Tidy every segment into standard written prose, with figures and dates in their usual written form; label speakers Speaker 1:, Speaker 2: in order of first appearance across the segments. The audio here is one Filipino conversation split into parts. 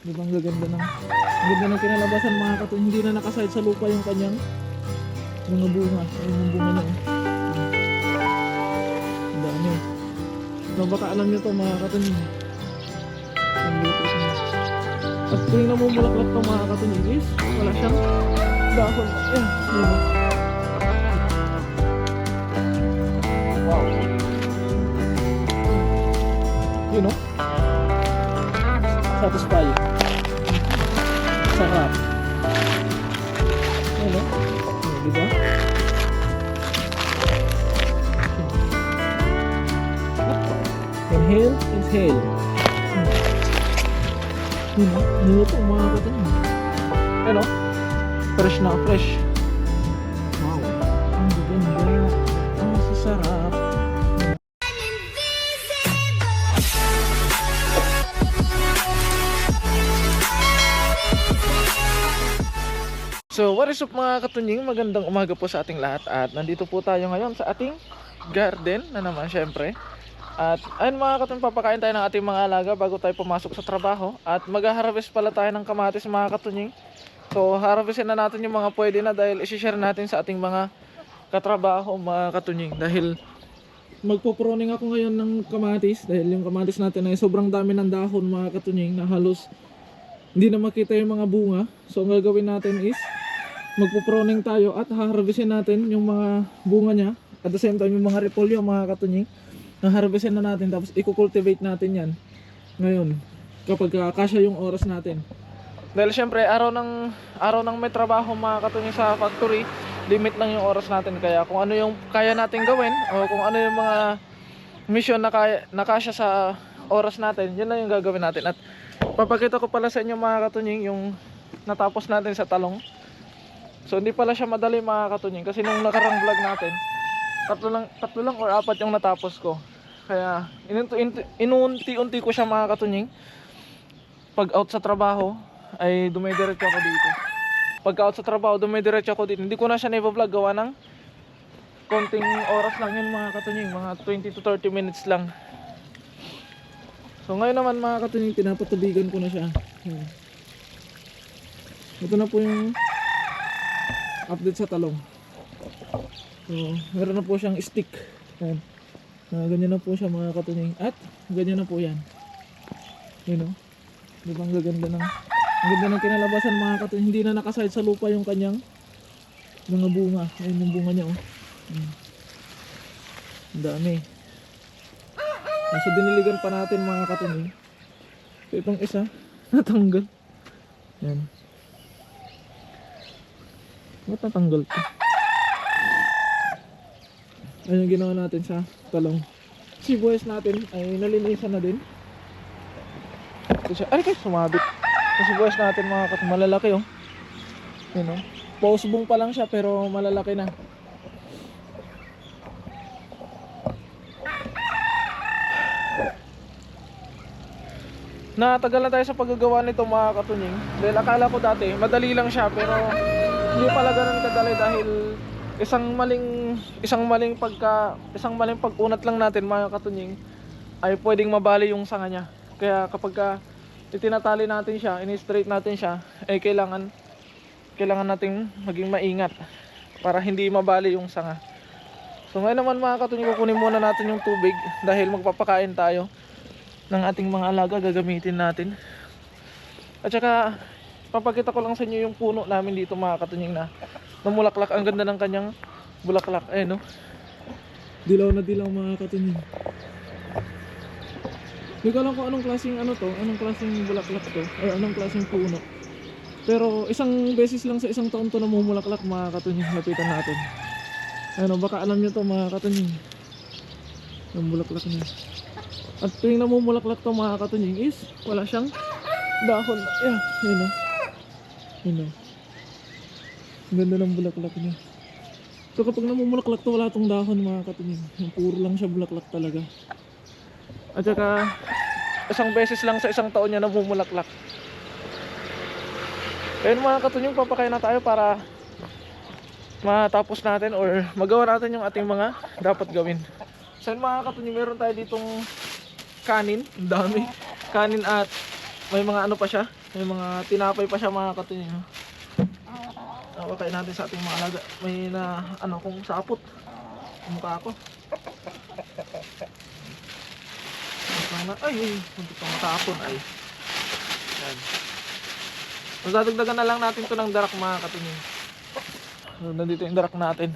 Speaker 1: Di ba ang ganda ng kinalabasan mga katunying. Hindi na nakaside sa lupa yung kanyang mga bunga. Ayun yung bunga niya. Ang dami. So baka alam nyo to mga katunying. Ang luto niya. At tuwing namumulaklak to mga katunying is wala siyang dahon. Ayan, yun. Wow. You know? Satisfy. Sarap. Ayan o. Diba? Inhale, exhale. Yun o. Niluto ang mga katunying. Ayan o. Fresh na fresh. Wow. Ang ganda. Ang sasarap. So what is up mga katunying, magandang umaga po sa ating lahat. At nandito po tayo ngayon sa ating garden na naman syempre. At ayun mga katunying, papakain tayo ng ating mga alaga bago tayo pumasok sa trabaho. At mag-harvest pala tayo ng kamatis mga katunying. So harvestin na natin yung mga pwede na dahil isi-share natin sa ating mga katrabaho mga katunying. Dahil magpo-pruning ako ngayon ng kamatis. Dahil yung kamatis natin ay sobrang dami ng dahon mga katunying na halos hindi na makita yung mga bunga. So ang gagawin natin is magpo-pruning tayo at harvestin natin yung mga bunga niya. At the same time yung mga repolyo mga katunying, harvestin na natin tapos i-cultivate natin yan ngayon kapag kasya yung oras natin. Dahil syempre araw ng may trabaho mga katunying sa factory, limit lang yung oras natin. Kaya kung ano yung kaya natin gawin o kung ano yung mga mission na kasya sa oras natin, yun lang yung gagawin natin. At papakita ko pala sa inyo mga katunying yung natapos natin sa talong. So hindi pala siya madali mga katunying kasi nung nakarang vlog natin tatlo lang or apat yung natapos ko. Kaya inunti-unti ko siya mga katunying. Pag out sa trabaho ay dumidiretso ako dito. Pag out sa trabaho dumidiretso ako dito. Hindi ko na siya na-vlog, gawa ng konting oras lang yun mga katunying, mga 20 to 30 minutes lang. So ngayon naman mga katunying, pinapatubigan ko na siya. Ito na po yung update sa talong. So meron na po siyang stick. Ayan. Ganyan na po siya mga katunying. At ganyan na po yan. Yun o. Diba ang ganda ng kinalabasan mga katunying. Hindi na nakaside sa lupa yung kanyang mga bunga. Ayan yung bunga niya o. Ang dami. So diniligan pa natin mga katunying. So itong isa natanggal. Yan. Ba't natanggal to? Ayun yung ginawa natin sa talong. Sibuyas natin ay nalinisan na din. Ay kayo sumabit. Sibuyas natin mga katunying, malalaki oh. Yun oh. Pausbong pa lang siya pero malalaki na. Natagal na tayo sa paggagawa nito mga katunying. Dahil akala ko dati madali lang siya pero hindi pala ganun kadali dahil isang maling pag-unat lang natin mga katunying ay pwedeng mabali yung sanga niya. Kaya kapag itinatali natin siya, ini-straight natin siya, ay kailangan nating maging maingat para hindi mabali yung sanga. So ngayon naman mga katunying, kukunin muna natin yung tubig dahil magpapakain tayo ng ating mga alaga, gagamitin natin. At saka papakita ko lang sa inyo yung puno namin dito mga katunying na namulaklak. Ang ganda ng kanyang bulaklak. Ayan no. Dilaw na dilaw mga katunying. Hindi ko alam kung anong klaseng anong klaseng bulaklak to or anong klaseng puno. Pero isang beses lang sa isang taon to namumulaklak mga katunying. Lapitan natin. Ayan o, baka alam nyo to mga katunying. Yung bulaklak niya. At tuwing namumulaklak to mga katunying is wala siyang dahon. Ayan, yun o. Yun o. Ganda ng bulaklak niya. So kapag namumulaklak to, wala tong dahon mga katunying. Puro lang siya bulaklak talaga. At saka isang beses lang sa isang taon niya namumulaklak. Ayun mga katunying, papakain na tayo para matapos natin or magawa natin yung ating mga dapat gawin. So yun mga katunying, meron tayo ditong kanin. Ang dami. Kanin at may mga ano pa siya, may mga tinapay pa siya mga katunying. Pakain natin sa ating mga alaga. May na ano kung sapot. Mukha ako. Ay, hindi pa matapon ay. Yan. Magdadagdagan na lang natin to ng darak mga katunying. So, nandito yung darak natin.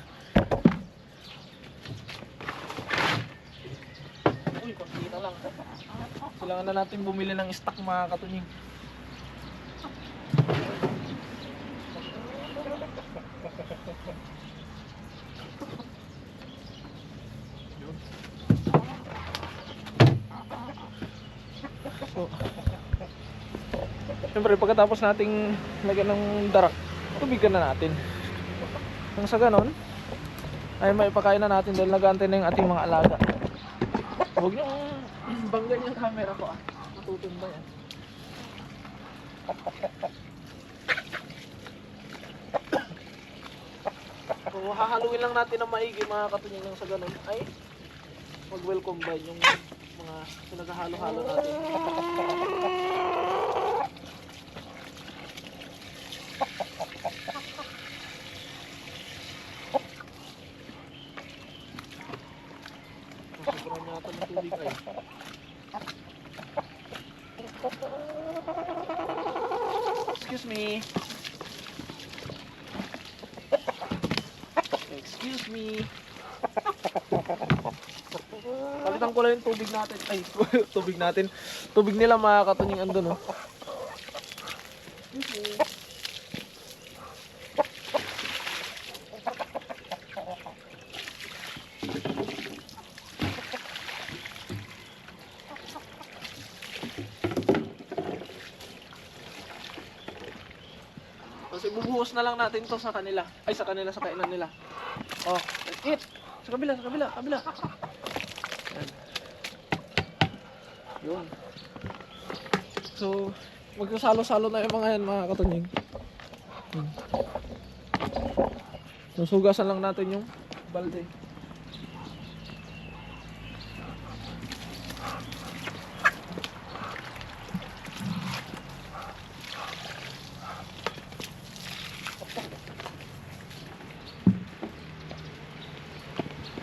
Speaker 1: Uy, konti na lang. Kailangan na natin bumili ng stock mga katunying. So, siyempre pagkatapos nating lagyan ng darak, tubigan na natin. Nang sa ganon ay maipakain na natin dahil nag-aantay na yung ating mga alaga. Huwag niyong banggan yung camera ko matutumba yan. So hahaluin lang natin ng maigi mga katunying. Nang sa ganon ay mag-welcome combine yung mga pinaghahalo-halo natin. Sobrang yata ng tubig ay. Excuse me. Excuse me. Palitan ko lang yung tubig natin. Ay, tubig natin. Tubig nila mga katunying andun, oh. Kasi bubuhos na lang natin to sa kanila. Ay, sa kanila, sa kainan nila. Oh, let's eat. Sa kabila, sa kabila, kabila. Yan. Yun. So, magsasalo-salo na yung mga yan mga katunying. So, sugasan lang natin yung balde.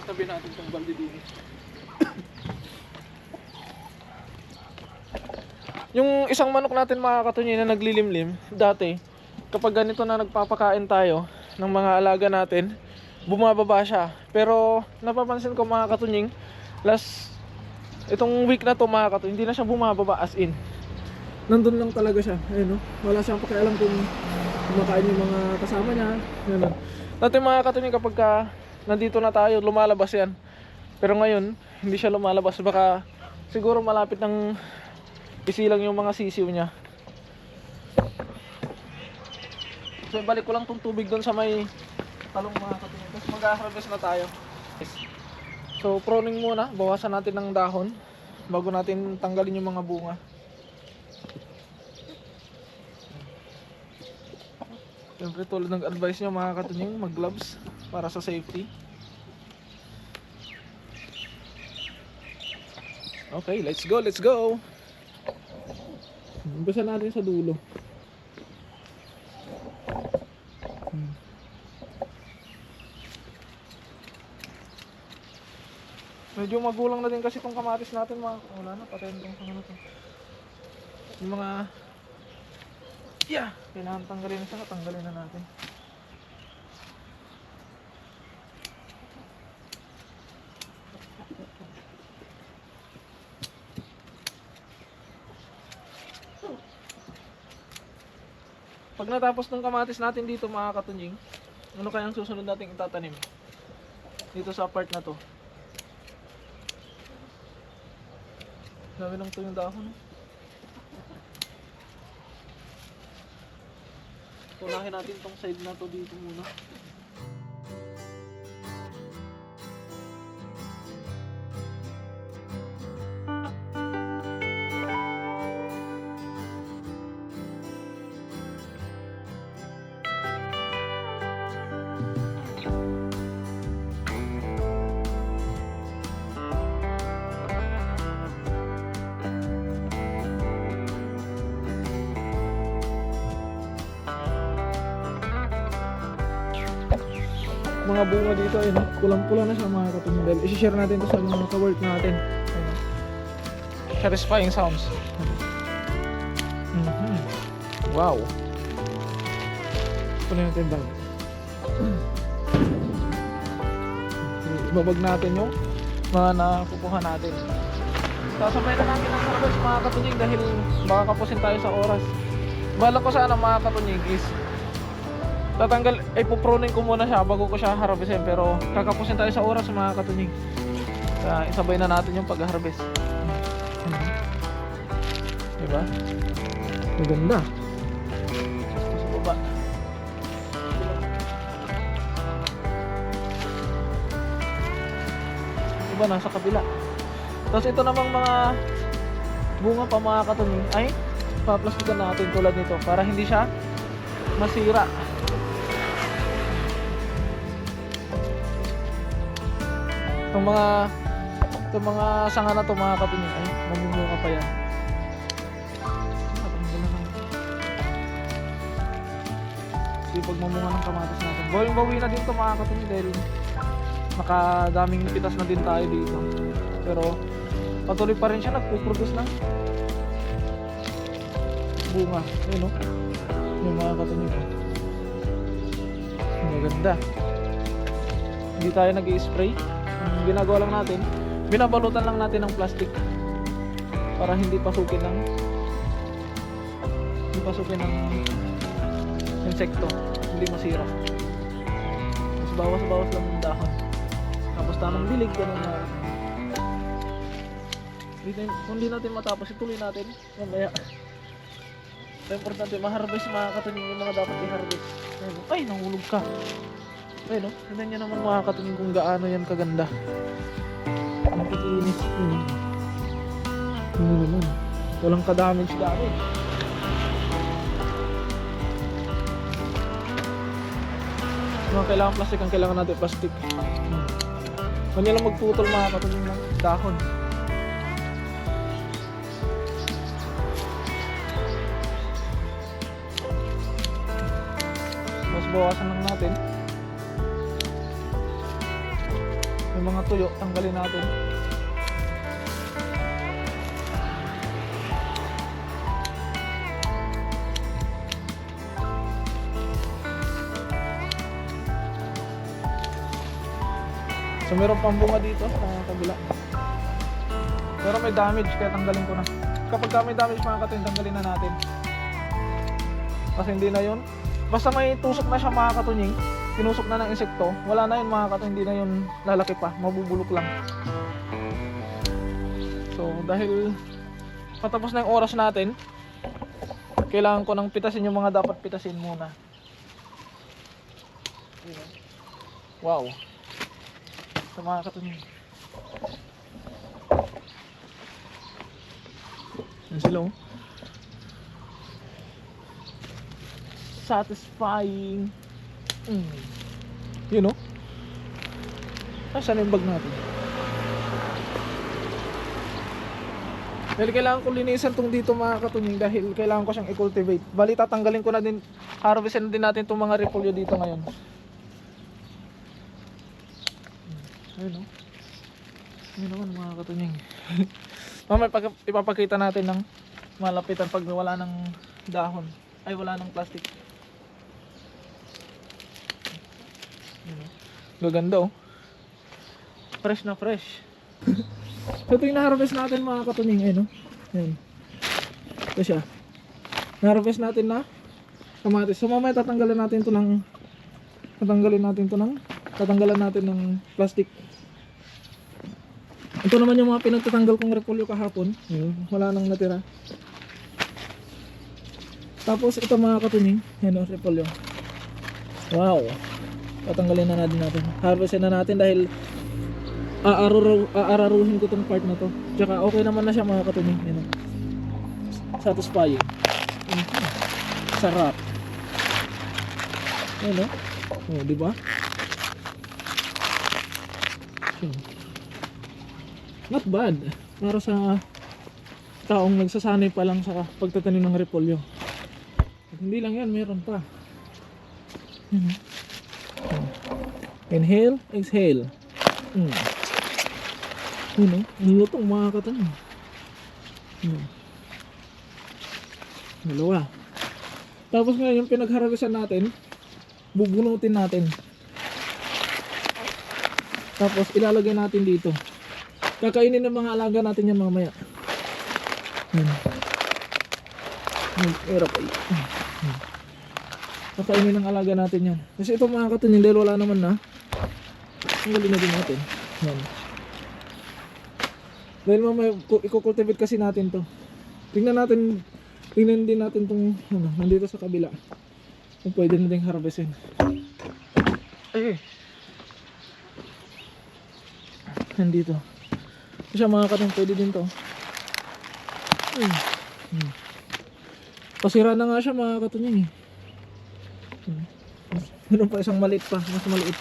Speaker 1: Tabi natin itong balde din. Yung isang manok natin mga katunying na naglilimlim, dati, kapag ganito na nagpapakain tayo ng mga alaga natin, bumababa siya. Pero napapansin ko mga katunying, itong week na to mga katunying, hindi na siya bumababa as in. Nandun lang talaga siya. Ayun, no? Wala siyang pakialam kung kumakain yung mga kasama niya. Ganun. Dati mga katunying kapag nandito na tayo, lumalabas yan. Pero ngayon, hindi siya lumalabas. Baka siguro malapit ng isilang yung mga sisiw niya. So balik ko lang tong tubig doon sa may talong mga katunying. Tapos mag-harvest na tayo. So pruning muna, bawasan natin ng dahon bago natin tanggalin yung mga bunga. Siyempre tulad ng advice nyo mga katunying, mag gloves para sa safety. Okay, let's go, let's go. Umpisa natin sa dulo. Medyo magulang na din kasi itong kamatis natin mga. Wala na, patayin itong ano to. Yung mga kailangan tanggalin na siya, tanggalin na natin. Pag natapos ng kamatis natin dito mga katunying, ano kayang susunod nating itatanim? Dito sa part na to. Dami lang to yung dahon. Unahin natin tong side na to dito muna. mga bunga dito, ayun, pulang-pula na siya mga katunying. Dahil isi-share natin to sa mga ka-work natin. Ayun. Satisfying sounds. Wow. Punin natin bag. Ibabag natin yung mga nakukuha natin. Sasabay na natin ang harvest mga katunying dahil baka kapusin tayo sa oras. Bala ko sana mga katunying is tatanggal, ay pupruning ko muna siya bago ko siya harvestin, pero kakapusin tayo sa oras mga katunying. Isabay na natin yung pag-harvest. Diba? Maganda. Sa baba. Diba, nasa kabila. Tapos ito namang mga bunga pa mga katunying ay paplastikan natin tulad nito para hindi siya masira. Itong mga sanga na to mga katunying ay mamumunga pa yan. Pag mamunga ng kamatis natin, bawi na din to mga katunying dahil nakadaming pitas na din tayo dito, pero patuloy pa rin siya nagpuproduce ng bunga. Ayun, no? Yung mga katunying maganda. Hindi tayo nag-i-spray. Ang ginagawa lang natin, binabalutan lang natin ng plastic para hindi pasukin ng insekto, hindi masira. Mas bawas lang ng dahon, tapos tamang dilig, ganun na. Kung hindi natin matapos, ituloy natin mamaya. So importante ma-harvest mga katunying yung mga dapat i-harvest. Ay, nahulog ka. Ayun, no? Tignan nyo naman mga katunying kung gaano yan kaganda. Ang kikinis. Ano naman, walang ka-damage. Mga kailangan plastic, ang kailangan natin plastic. Kanya lang magputol mga katunying ng dahon. Mas bawasan lang natin yung mga tuyo, tanggalin natin. So meron pang bunga dito sa kabila, pero may damage kaya tanggalin ko na. Kapag may damage mga katunying, tanggalin na natin kasi hindi na yun. Basta may tusok na siya mga katunying, tinusok na ng insekto, wala na yun mga katunying, hindi na yun lalaki pa, mabubulok lang. So dahil patapos na yung oras natin, kailangan ko nang pitasin yung mga dapat pitasin muna. Wow, sa mga katunying. Yan sila, oh. Satisfying. You know? Saan yung bag natin? Dahil kailangan ko linisan tong dito mga katunying dahil kailangan ko siyang i-cultivate. Bali tatanggalin ko na din, harvestin din natin itong mga repolyo dito ngayon. Ayun, no? Ayun naman mga katunying. Mamaya ipapakita natin ng malapitan pag wala ng dahon, ay wala ng plastic. Gaganda, oh. Fresh na fresh. So ito yung na-harvest natin mga katunying, no? Ayan. Ito siya. Na-harvest natin na kamatis. So mamaya tatanggalan natin ng plastic. Ito naman yung mga pinagtatanggal kong repolyo kahapon. Ayun, wala nang natira. Tapos ito mga katunying, yan, repolyo. Wow. Tatanggalin na natin. Harvestin na natin dahil aararuhin ko tong part na to. Tsaka okay naman na siya mga katunying. Yan, satisfying. Sarap. Yan, no? Oh, di ba? Not bad para sa taong nagsasanay pa lang sa pagtatanim ng repolyo. At hindi lang yan, meron pa. Inhale, exhale. Yun o, ang lutong mga katunying. Dalawa. Tapos ngayon yung pinagharvestan natin, bubunutin natin. Tapos ilalagay natin dito. Kakainin ng mga alaga natin yan mamaya. Hirap ay. Kakainin ng alaga natin yan. Kasi ito mga katunying dahil wala naman na. Tanggalin na din natin. Yan. Dahil mamaya i-cultivate kasi natin to. Tingnan din natin tong nandito sa kabila. Kung pwede na ding harvestin. Ay. Nandito. Kasi mga katong pwede din to. Pasira na nga siya mga katunying. Meron pa isang maliit pa, mas maliit.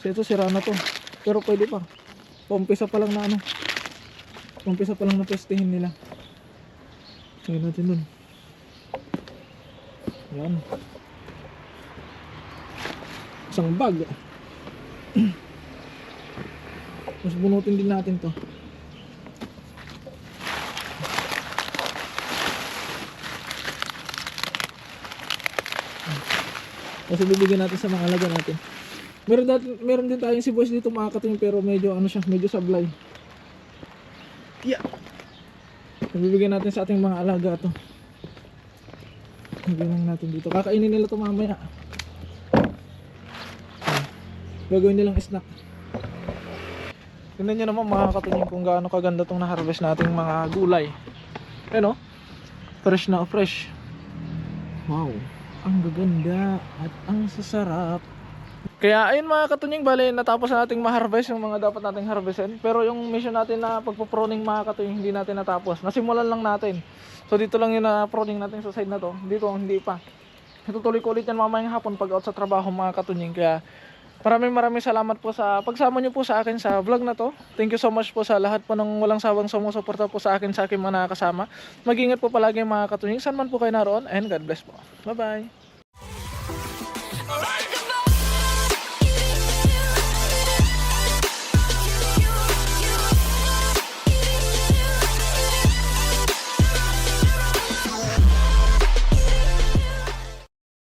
Speaker 1: So ito sira na to. Pero pwede pa. Paumpisa pa lang na Paumpisa pa lang na pwestihin nila. Tingnan natin dun. Yan. Isang bag. Mas bunutin din natin to. Kasi bibigyan natin sa mga alaga natin. Meron din tayong sibuyas dito mga katunying pero medyo medyo sablay. Yeah. Bibigyan natin sa ating mga alaga to. Bibigyan natin dito. Kakainin nila to mamaya. Gagawin nilang snack. Tingnan nyo naman mga katunying kung gaano kaganda tong na-harvest nating mga gulay. Ayan o. Fresh na fresh. Wow. Ang gaganda at ang sasarap. Kaya ayun mga katunying, bali natapos na nating ma-harvest yung mga dapat nating harvestin. Pero yung mission natin na pagpo-pruning mga katunying hindi natin natapos. Nasimulan lang natin. So dito lang yung na-pruning natin sa side na to. Dito hindi pa. Itutuloy ko ulit yan mamayang hapon pag out sa trabaho mga katunying. Kaya maraming salamat po sa pagsama nyo po sa akin sa vlog na to. Thank you so much po sa lahat po ng walang sawang sumusuporta po sa akin mga nakakasama. Mag-ingat po palagi mga katunying. Saan man po kayo naroon and God bless po. Bye bye.